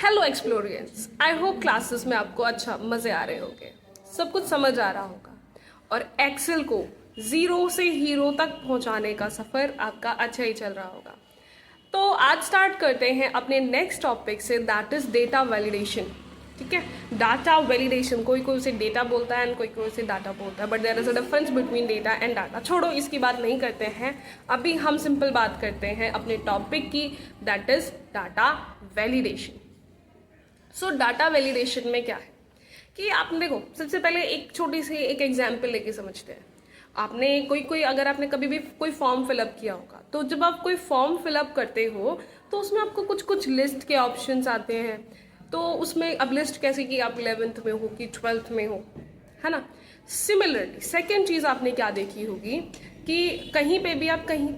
Hello एक्सप्लोरियंस, I hope classes में आपको अच्छा मज़े आ रहे होंगे, सब कुछ समझ आ रहा होगा और एक्सेल को ज़ीरो से हीरो तक पहुंचाने का सफ़र आपका अच्छा ही चल रहा होगा। तो आज स्टार्ट करते हैं अपने नेक्स्ट टॉपिक से, दैट इज़ डेटा वैलिडेशन। ठीक है, डाटा वैलिडेशन, कोई कोई उसे डेटा बोलता है एंड कोई कोई उसे डाटा बोलता है, but there is a difference between data and data. छोड़ो, इसकी बात नहीं करते हैं, अभी हम सिंपल बात करते हैं अपने टॉपिक की, that is data validation. So data validation में क्या है कि आपने देखो, सबसे पहले एक छोटी सी एक एग्जाम्पल लेके समझते हैं। आपने कोई अगर आपने कभी भी कोई फॉर्म फिलअप किया होगा, तो जब आप कोई फॉर्म फिलअप करते हो तो उसमें आपको कुछ कुछ लिस्ट के ऑप्शंस आते हैं। तो उसमें अब लिस्ट कैसे कि आप 11th में हो कि 12th में हो, है ना। सिमिलरली सेकेंड चीज़ आपने क्या देखी होगी कि कहीं पे भी आप कहीं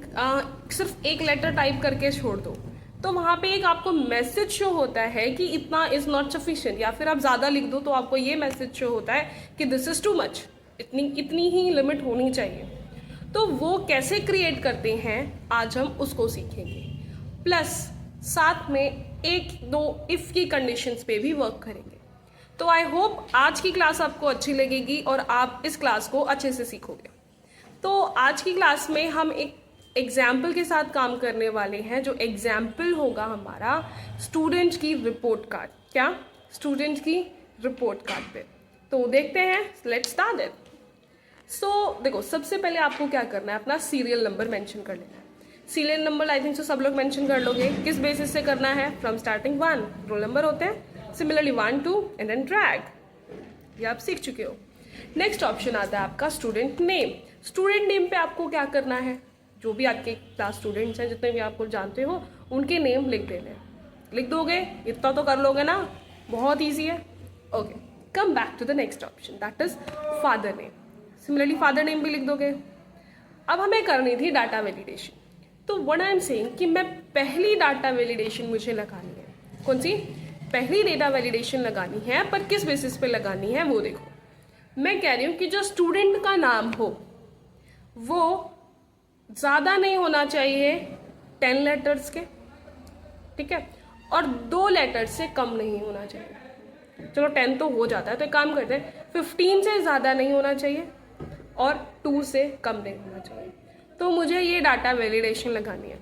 सिर्फ एक लेटर टाइप करके छोड़ दो तो वहाँ पे एक आपको मैसेज शो होता है कि इतना इज नॉट सफिशिएंट, या फिर आप ज़्यादा लिख दो तो आपको ये मैसेज शो होता है कि दिस इज़ टू मच, इतनी इतनी ही लिमिट होनी चाहिए। तो वो कैसे क्रिएट करते हैं आज हम उसको सीखेंगे, प्लस साथ में एक दो इफ़ की कंडीशंस पे भी वर्क करेंगे। तो आई होप आज की क्लास आपको अच्छी लगेगी और आप इस क्लास को अच्छे से सीखोगे। तो आज की क्लास में हम एक एग्जाम्पल के साथ काम करने वाले हैं, जो एग्जाम्पल होगा हमारा स्टूडेंट की रिपोर्ट कार्ड। क्या? स्टूडेंट की रिपोर्ट कार्ड पे। तो देखते हैं, लेट्स स्टार्ट इट। सो देखो, सबसे पहले आपको क्या करना है, अपना सीरियल नंबर मेंशन कर लेना है। सीरियल नंबर आई थिंक सब लोग मेंशन कर लोगे। किस बेसिस से करना है? फ्रॉम स्टार्टिंग 1 रोल नंबर होते हैं, सिमिलरली 1 2 एंड देन ड्रैग, ये आप सीख चुके हो। नेक्स्ट ऑप्शन आता है आपका स्टूडेंट नेम। स्टूडेंट नेम पे आपको क्या करना है, जो भी आपके क्लास स्टूडेंट्स हैं, जितने भी आपको जानते हो, उनके नेम लिख देने। लिख दोगे? इतना तो कर लोगे ना, बहुत ईजी है। Okay, come back to the next option, that is father name. Similarly father name भी लिख दोगे। अब हमें करनी थी डाटा वैलिडेशन। तो व्हाट आई एम सेइंग कि मैं पहली डाटा वैलिडेशन मुझे लगानी है। कौन सी? पहली डेटा वैलिडेशन लगानी है, पर किस बेसिस पे लगानी है वो देखो। मैं कह रही हूँ कि जो स्टूडेंट का नाम हो वो ज़्यादा नहीं होना चाहिए 10 लेटर्स के, ठीक है, और 2 लेटर्स से कम नहीं होना चाहिए। चलो 10 तो हो जाता है, तो एक काम करते हैं, 15 से ज़्यादा नहीं होना चाहिए और 2 से कम नहीं होना चाहिए। तो मुझे ये डाटा वैलिडेशन लगानी है।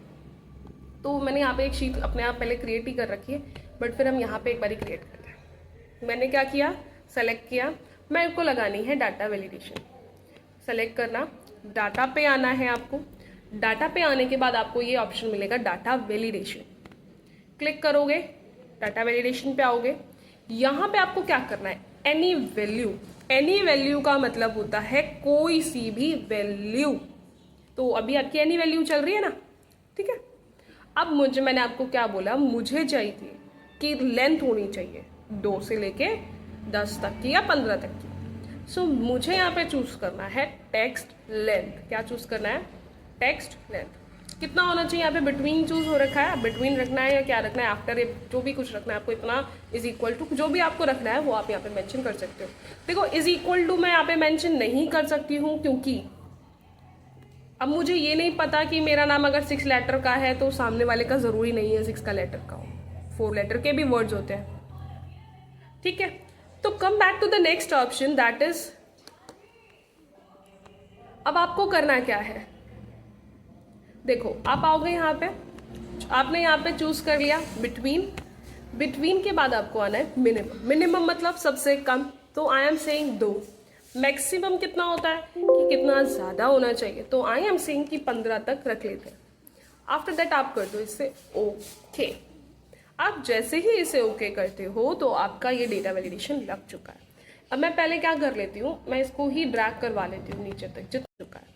तो मैंने यहाँ पे एक शीट अपने आप पहले क्रिएट ही कर रखी है, बट फिर हम यहाँ पे एक बार क्रिएट करते हैं। मैंने क्या किया, सेलेक्ट किया, मैं को लगानी है डाटा वैलिडेशन। सेलेक्ट करना, डाटा पे आना है आपको। डाटा पे आने के बाद आपको ये ऑप्शन मिलेगा डाटा वैलिडेशन। क्लिक करोगे, डाटा वैलिडेशन पे आओगे। यहाँ पे आपको क्या करना है, एनी वैल्यू। एनी वैल्यू का मतलब होता है कोई सी भी वैल्यू। तो अभी आपकी एनी वैल्यू चल रही है ना, ठीक है। अब मैंने आपको क्या बोला, मुझे चाहिए कि लेंथ होनी चाहिए 2 से लेके 10 तक की या 15 तक की। सो मुझे यहाँ पे चूज करना है टेक्स्ट लेंथ। क्या चूज करना है? Text length. कितना होना चाहिए? यहाँ पे बिटवीन चूज हो रखा है, बिटवीन रखना है या क्या रखना है, आफ्टर जो भी कुछ रखना है आपको, इतना इज इक्वल टू, जो भी आपको रखना है वो आप यहाँ पे मेंशन कर सकते हो। देखो, इज इक्वल टू मैं यहाँ पे मेंशन नहीं कर सकती हूँ, क्योंकि अब मुझे ये नहीं पता कि मेरा नाम अगर 6 लेटर का है तो सामने वाले का जरूरी नहीं है 6 का लेटर का हो, 4 लेटर के भी वर्ड्स होते हैं, ठीक है। तो come back to the next option, that is, अब आपको करना क्या है, देखो आप आओगे यहाँ पे, आपने यहाँ पे चूज कर लिया बिटवीन। बिटवीन के बाद आपको आना है मिनिमम। मिनिमम मतलब सबसे कम, तो आई एम सेइंग 2। मैक्सिमम कितना होता है कि कितना ज़्यादा होना चाहिए, तो आई एम सेइंग कि 15 तक रख लेते हैं। आफ्टर दैट आप कर दो इससे ओके। आप जैसे ही इसे ओके करते हो तो आपका ये डेटा वैलिडेशन लग चुका है। अब मैं पहले क्या कर लेती हूँ, मैं इसको ही ड्रैग करवा लेती हूँ नीचे तक, जितना चुका है।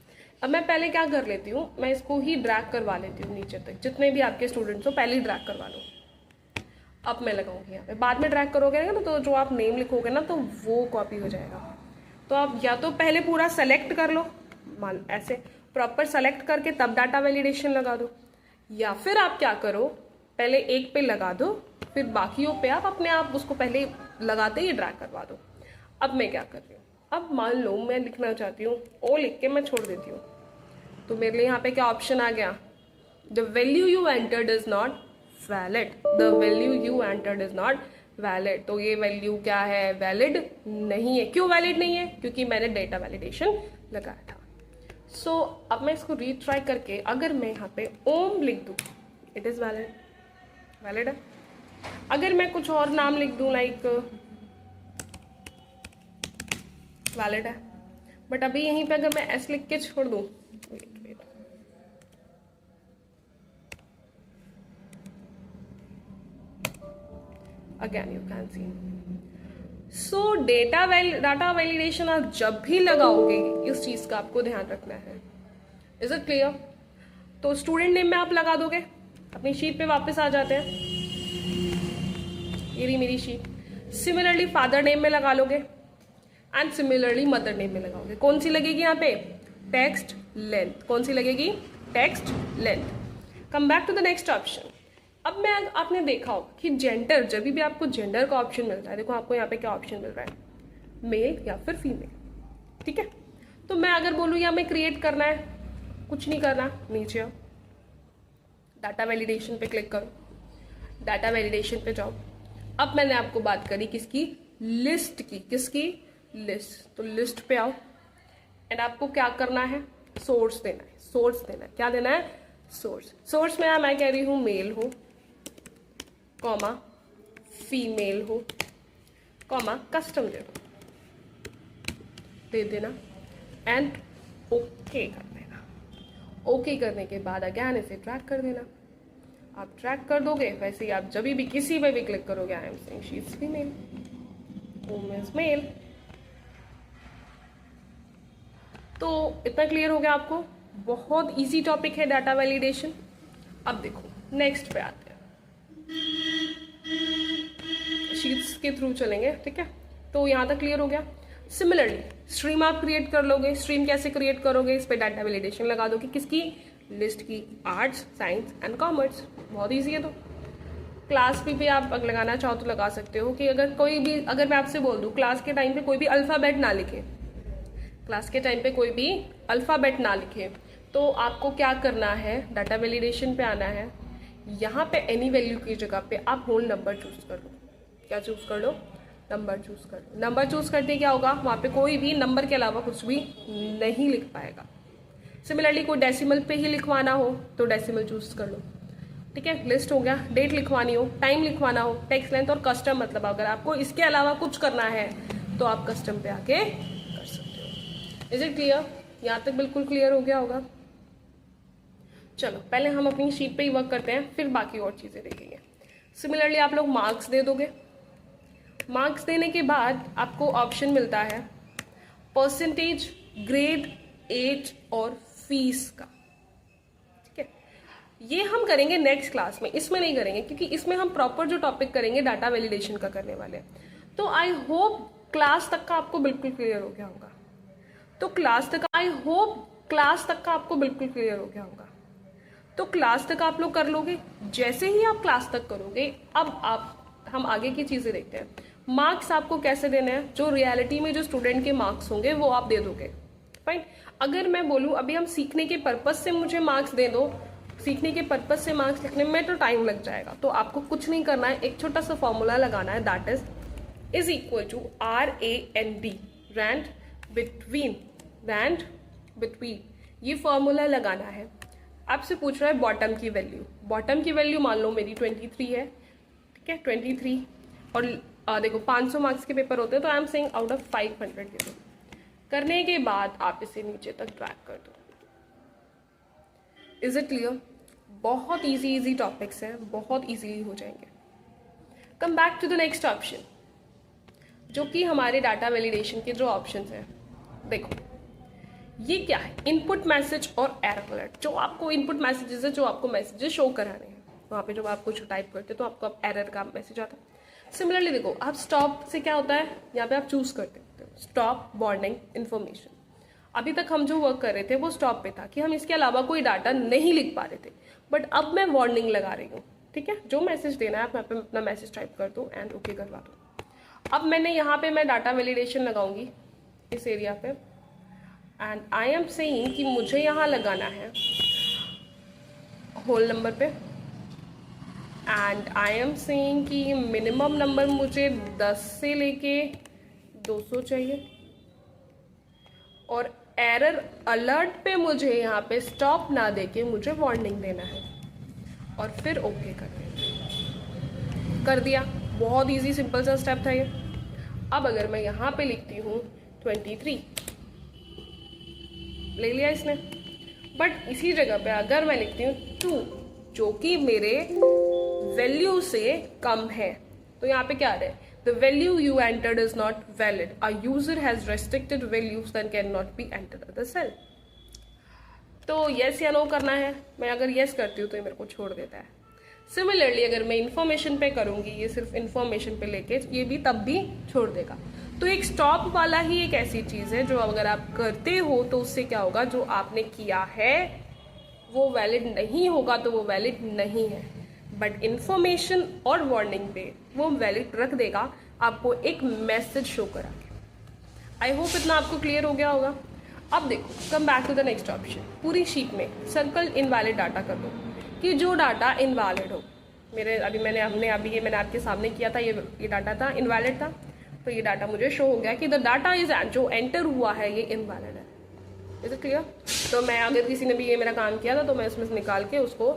अब मैं पहले क्या कर लेती हूँ, मैं इसको ही ड्रैग करवा लेती हूँ नीचे तक, जितने भी आपके स्टूडेंट्स हो पहले ही ड्रैग करवा लो। अब मैं लगाऊंगी यहाँ पे, बाद में ड्रैग करोगे ना तो जो आप नेम लिखोगे ना तो वो कॉपी हो जाएगा। तो आप या तो पहले पूरा सेलेक्ट कर लो, मान ऐसे प्रॉपर सेलेक्ट करके तब डाटा वैलिडेशन लगा दो, या फिर आप क्या करो, पहले एक पे लगा दो, फिर बाकियों पे आप अपने आप उसको पहले लगाते ही ड्रैग करवा दो। अब मैं क्या कर रही हूँ, अब मान लो मैं लिखना चाहती हूँ, ओ लिख के मैं छोड़ देती हूँ, तो मेरे लिए यहाँ पे क्या ऑप्शन आ गया, the value you entered is not valid, the value you entered is not valid. तो ये वैल्यू क्या है, वैलिड नहीं है। क्यों वैलिड नहीं है, क्योंकि मैंने डेटा वैलिडेशन लगाया था। सो अब मैं इसको रीट्राई करके अगर मैं यहाँ पे ओम लिख दूँ, इट इज़ वैलिड, वैलिड है। अगर मैं कुछ और नाम लिख दूँ लाइक वैलिड है, बट अभी यहीं पे अगर मैं एस लिख के छोड़ दूँ, wait, again you can see. So data validation आप जब भी लगाओगे इस चीज़ का आपको ध्यान रखना है। Is it clear? तो स्टूडेंट नेम में आप लगा दोगे, अपनी शीट पे वापस आ जाते हैं, ये रही मेरी शीट। सिमिलरली फादर नेम में लगा लोगे एंड सिमिलरली मदर नेम में लगाओगे। कौन सी लगेगी यहाँ पे, टेक्स्ट लेंथ। कौन सी लगेगी, text length. Come back to the next option. अब मैं आपने देखा होगा कि जेंडर, जब भी आपको जेंडर का ऑप्शन मिलता है, देखो आपको यहाँ पे क्या ऑप्शन मिल रहा है, मेल या फिर फीमेल, ठीक है। तो मैं अगर बोलूँ या मैं क्रिएट करना है, कुछ नहीं करना, नीचे आओ, डाटा वैलिडेशन पे क्लिक करो, डाटा वैलिडेशन पे जाओ। अब मैंने आपको बात करी किसकी, लिस्ट की, किसकी, लिस्ट। तो लिस्ट पे आओ एंड आपको क्या करना है, सोर्स देना है, सोर्स देना है। क्या देना है, सोर्स। सोर्स में मैं कह रही हूँ मेल हो, कॉमा फीमेल हो, कॉमा कस्टम दे देना एंड ओके कर देना। ओके करने के बाद अगैन इसे ट्रैक कर देना। आप ट्रैक कर दोगे, वैसे ही आप जब भी किसी पे भी क्लिक करोगे, I am saying she is female, Om is male. तो इतना क्लियर हो गया आपको, बहुत इजी टॉपिक है डाटा वैलिडेशन। अब देखो नेक्स्ट पे आते हैं, शीट्स के थ्रू चलेंगे, ठीक है। तो यहाँ तक क्लियर हो गया। सिमिलरली स्ट्रीम आप क्रिएट कर लोगे। स्ट्रीम कैसे क्रिएट करोगे, इस पे डाटा वैलिडेशन लगा दोगे, किसकी, लिस्ट की, आर्ट्स, साइंस एंड कॉमर्स। बहुत ईजी है। तो क्लास भी आप लगाना चाहो तो लगा सकते हो कि अगर कोई भी, अगर मैं आपसे बोल दूँ क्लास के टाइम पे कोई भी अल्फ़ाबेट ना लिखे, क्लास के टाइम पे कोई भी अल्फ़ाबेट ना लिखे, तो आपको क्या करना है, डाटा वैलिडेशन पे आना है। यहाँ पे एनी वैल्यू की जगह पे आप होल नंबर चूज कर लो। क्या चूज कर लो, नंबर चूज कर लो। नंबर चूज करते क्या होगा, वहाँ पे कोई भी नंबर के अलावा कुछ भी नहीं लिख पाएगा। सिमिलरली कोई डेसिमल पे ही लिखवाना हो तो डेसिमल चूज कर लो, ठीक है। लिस्ट हो गया, डेट लिखवानी हो, टाइम लिखवाना हो, टेक्स्ट लेंथ और कस्टम, मतलब अगर आपको इसके अलावा कुछ करना है तो आप कस्टम पे आके कर सकते हो। Is it clear? यहाँ तक बिल्कुल क्लियर हो गया होगा। चलो पहले हम अपनी शीट पे ही वर्क करते हैं, फिर बाकी और चीज़ें देखेंगे। सिमिलरली आप लोग मार्क्स दे दोगे। मार्क्स देने के बाद आपको ऑप्शन मिलता है परसेंटेज, ग्रेड, एज और फीस का, ठीक है। ये हम करेंगे नेक्स्ट क्लास में, इसमें नहीं करेंगे, क्योंकि इसमें हम प्रॉपर जो टॉपिक करेंगे डाटा वैलिडेशन का करने वाले हैं। तो आई होप क्लास तक का आपको बिल्कुल क्लियर हो गया होगा। तो क्लास तक, आई होप क्लास तक का आपको बिल्कुल क्लियर हो गया होगा। तो क्लास तक आप लोग कर लोगे। जैसे ही आप क्लास तक करोगे, अब हम आगे की चीज़ें देखते हैं। मार्क्स आपको कैसे देने हैं, जो रियलिटी में जो स्टूडेंट के मार्क्स होंगे वो आप दे दोगे, फाइन। अगर मैं बोलूँ अभी हम सीखने के पर्पज से मुझे मार्क्स दे दो, सीखने के पर्पज से मार्क्स लिखने में तो टाइम लग जाएगा। तो आपको कुछ नहीं करना है, एक छोटा सा फॉर्मूला लगाना है, that is equal to RAND, rand between, rand between. ये फॉर्मूला लगाना है। आपसे पूछ रहा है बॉटम की वैल्यू। बॉटम की वैल्यू मान लो मेरी 23 है, ठीक है, 23। और देखो 500 मार्क्स के पेपर होते हैं, तो आई एम सेइंग आउट ऑफ 500 दे दो। करने के बाद आप इसे नीचे तक ट्रैक कर दो। Is it clear? बहुत इजी टॉपिक्स हैं, बहुत इजीली हो जाएंगे। Come back to the next option, जो कि हमारे डाटा वैलिडेशन के जो ऑप्शंस हैं। देखो ये क्या है, इनपुट मैसेज और एरर अलर्ट। जो आपको इनपुट मैसेजेस है, जो आपको मैसेजेस शो कराने हैं, वहाँ पे जब आप कुछ टाइप करते हैं तो आपको एरर का मैसेज आता है। सिमिलरली देखो आप स्टॉप से क्या होता है, यहाँ पे आप चूज करते हो स्टॉप वार्निंग इन्फॉर्मेशन। अभी तक हम जो वर्क कर रहे थे वो स्टॉप पे था कि हम इसके अलावा कोई डाटा नहीं लिख पा रहे थे, बट अब मैं वार्निंग लगा रही हूँ, ठीक है। जो मैसेज देना है आप यहाँ पे अपना मैसेज टाइप कर दो एंड ओके करवा दो। अब मैंने यहाँ पे मैं डाटा वैलिडेशन लगाऊंगी इस एरिया पे, एंड आई एम सेइंग कि मुझे यहाँ लगाना है होल नंबर पे, एंड आई एम सेइंग कि मिनिमम नंबर मुझे 10 से लेके 200 चाहिए, और एरर अलर्ट पे मुझे यहाँ पे स्टॉप ना देके मुझे वार्निंग देना है, और फिर ओके कर दिया। बहुत इजी सिंपल सा स्टेप था ये। अब अगर मैं यहाँ पे लिखती हूँ 23, ले लिया इसने, बट इसी जगह पे अगर मैं लिखती हूँ 2 जो कि मेरे वैल्यू से कम है, तो यहाँ पे क्या आ रहा है, the value you entered is not valid, a user has restricted values then can not be entered the cell. तो येस या नो करना है। मैं अगर येस करती हूँ तो ये मेरे को छोड़ देता है। सिमिलरली अगर मैं इन्फॉर्मेशन पे करूंगी, ये सिर्फ इन्फॉर्मेशन पे लेके, ये भी तब भी छोड़ देगा। तो एक स्टॉप वाला ही एक ऐसी चीज है जो अगर आप करते हो तो उससे क्या होगा, जो आपने किया है वो वैलिड नहीं होगा, तो वो वैलिड नहीं है, बट इन्फॉर्मेशन और वार्निंग पे वो वैलिड रख देगा, आपको एक मैसेज शो करा के। आई होप इतना आपको क्लियर हो गया होगा। अब देखो, come back to the next option. पूरी शीट में सर्कल इनवैलिड डाटा कर दो कि जो डाटा इनवैलिड हो। मैंने आपके सामने किया था, ये डाटा था इनवैलिड था, तो ये डाटा मुझे शो हो गया कि द डाटा इज जो एंटर हुआ है ये इनवैलिड है। Is it clear? तो मैं अगर किसी ने भी ये मेरा काम किया था तो मैं उसमें से निकाल के उसको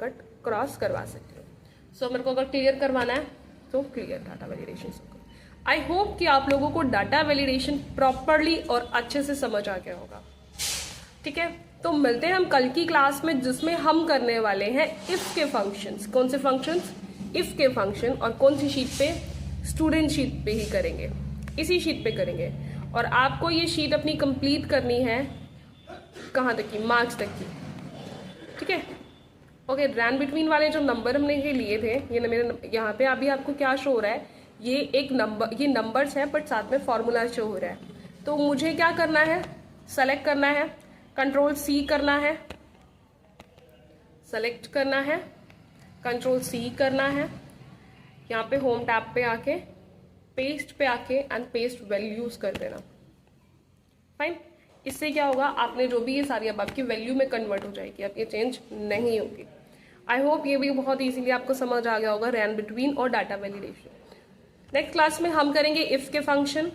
कट क्रॉस करवा सकती हूँ। सो मेरे को अगर क्लियर करवाना है तो clear data validation. I hope कि आप लोगों को डाटा वैलिडेशन प्रॉपरली और अच्छे से समझ आ गया होगा। ठीक है, तो मिलते हैं हम कल की क्लास में, जिसमें हम करने वाले हैं इफ के फंक्शंस। कौन से फंक्शंस? इफ के फंक्शन। और कौन सी शीट पे? स्टूडेंट शीट पे ही करेंगे, इसी शीट पे करेंगे। और आपको ये शीट अपनी कंप्लीट करनी है कहाँ तक की? मार्क्स तक की। ठीक है, ओके। रैन बिटवीन वाले जो नंबर हमने ये लिए थे, ये मेरे यहाँ पे अभी आपको क्या शो हो रहा है, ये एक नंबर, ये नंबर्स है बट साथ में फॉर्मूला शो हो रहा है। तो मुझे क्या करना है? सेलेक्ट करना है, कंट्रोल सी करना है, सेलेक्ट करना है, कंट्रोल सी करना है, यहाँ पे होम टैब पे आके पेस्ट पे आके एंड पेस्ट वैल्यूज कर देना। फाइन। इससे क्या होगा, आपने जो भी ये सारी अब आपकी वैल्यू में कन्वर्ट हो जाएगी, अब ये चेंज नहीं होगी। आई होप ये भी बहुत इजीली आपको समझ आ गया होगा, रैन बिटवीन और डाटा वैलिडेशन। नेक्स्ट क्लास में हम करेंगे इफ के फंक्शन।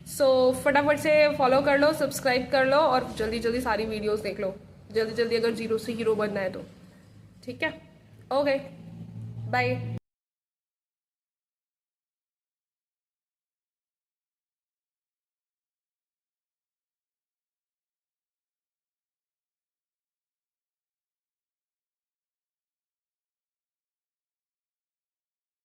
सो फटाफट से फॉलो कर लो, सब्सक्राइब कर लो और जल्दी जल्दी सारी वीडियोस देख लो, जल्दी जल्दी, अगर जीरो से हीरो बनना है तो। ठीक है, ओके, बाय।